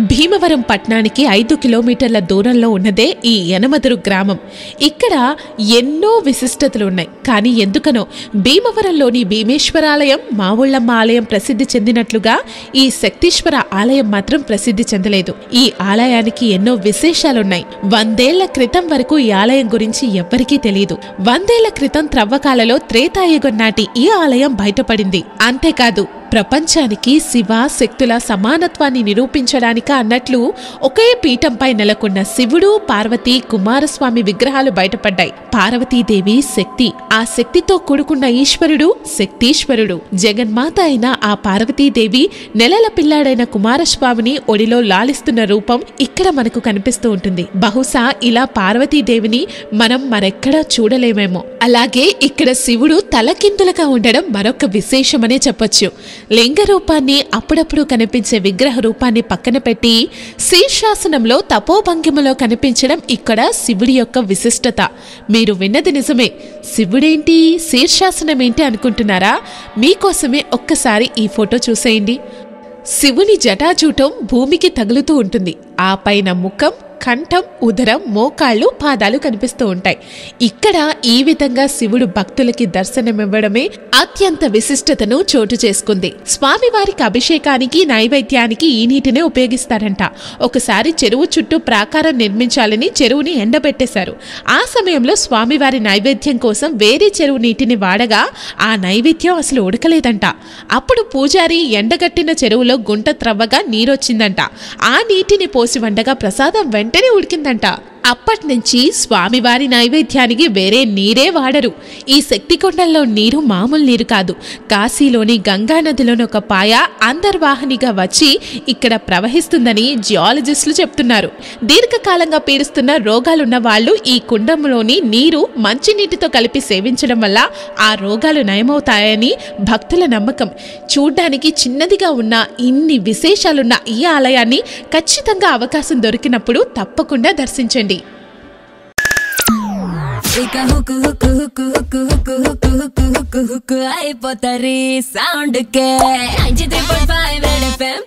భీమవరం పట్టణానికి 5 కిలోమీటర్ల దూరంలో ఉన్నదే ఈ యనమదురు గ్రామం. ఇక్కడ ఎన్నో విశిష్టతలున్నాయి. కానీ ఎందుకనో భీమవరంలోని భీమేశ్వరాలయం, మావుళ్ళమ్మ ఆలయం ప్రసిద్ధి చెందినట్లుగా ఈ శక్తీశ్వర ఆలయం మాత్రం ప్రసిద్ధి చెందలేదు. ఈ ఆలయానికి ఎన్నో విశేషాలున్నాయి. 100 ఏళ్ల క్రితం వరకు ఈ ఆలయం గురించి ఎవ్వరికీ తెలియదు. 100 ఏళ్ల క్రితం త్రవ్వకాలలో త్రేతాయుగం నాటి ఈ ఆలయం బయటపడింది. అంతేకాదు, ప్రపంచానికి శివ శక్తుల సమానత్వాన్ని నిరూపించడానిక అన్నట్లు ఒకే పీఠంపై నెలకొన్న శివుడు, పార్వతి, కుమారస్వామి విగ్రహాలు బయటపడ్డాయి. పార్వతీదేవి శక్తి, ఆ శక్తితో కూడుకున్న ఈశ్వరుడు శక్తీశ్వరుడు. జగన్మాత అయిన ఆ పార్వతీదేవి నెలల పిల్లాడైన కుమారస్వామిని ఒడిలో లాలిస్తున్న రూపం ఇక్కడ మనకు కనిపిస్తూ ఉంటుంది. బహుశా ఇలా పార్వతీదేవిని మనం మరెక్కడా చూడలేమేమో. అలాగే ఇక్కడ శివుడు తలకిందులుగా ఉండడం మరొక విశేషమనే చెప్పొచ్చు. లింగ రూపాన్ని, అప్పుడప్పుడు కనిపించే విగ్రహ రూపాన్ని పక్కన పెట్టి శీర్షాసనంలో తపోభంగిమలో కనిపించడం ఇక్కడ శివుడి యొక్క విశిష్టత. మీరు విన్నది నిజమే. శివుడేంటి, శీర్షాసనమేంటి అనుకుంటున్నారా? మీకోసమే ఒక్కసారి ఈ ఫోటో చూసేయండి. శివుని జటాజూటం భూమికి తగులుతూ ఉంటుంది. ఆ పైన ముఖం, కంఠం, ఉదరం, మోకాళ్ళు, పాదాలు కనిపిస్తూ ఉంటాయి. ఇక్కడ ఈ విధంగా శివుడు భక్తులకి దర్శనమివ్వడమే అత్యంత విశిష్టతను చోటు చేసుకుంది. స్వామివారికి అభిషేకానికి, నైవేద్యానికి ఈ నీటినే ఉపయోగిస్తారంట. ఒకసారి చెరువు చుట్టూ ప్రాకారం నిర్మించాలని చెరువుని ఎండబెట్టేశారు. ఆ సమయంలో స్వామివారి నైవేద్యం కోసం వేరే చెరువు నీటిని వాడగా ఆ నైవేద్యం అసలు ఉడకలేదంట. అప్పుడు పూజారి ఎండగట్టిన చెరువులో గుంట త్రవ్వగా నీరొచ్చిందంట. ఆ నీటిని పోసి వండగా ప్రసాదం వెంటనే ఉడికిందంట. అప్పట్నుంచి స్వామివారి నైవేద్యానికి వేరే నీరే వాడరు. ఈ శక్తికొండల్లో నీరు మామూలు నీరు కాదు. కాశీలోని గంగానదిలోని ఒక పాయ అంతర్వాహినిగా వచ్చి ఇక్కడ ప్రవహిస్తుందని జియాలజిస్టులు చెప్తున్నారు. దీర్ఘకాలంగా పీడిస్తున్న రోగాలున్న వాళ్ళు ఈ కుండంలోని నీరు మంచినీటితో కలిపి సేవించడం వల్ల ఆ రోగాలు నయమవుతాయని భక్తుల నమ్మకం. చూడ్డానికి చిన్నదిగా ఉన్న ఇన్ని విశేషాలున్న ఈ ఆలయాన్ని ఖచ్చితంగా అవకాశం దొరికినప్పుడు తప్పకుండా దర్శించండి. అయిపోతారు సౌండ్ కే 93.5 రెడ్ ఎఫ్ఎం.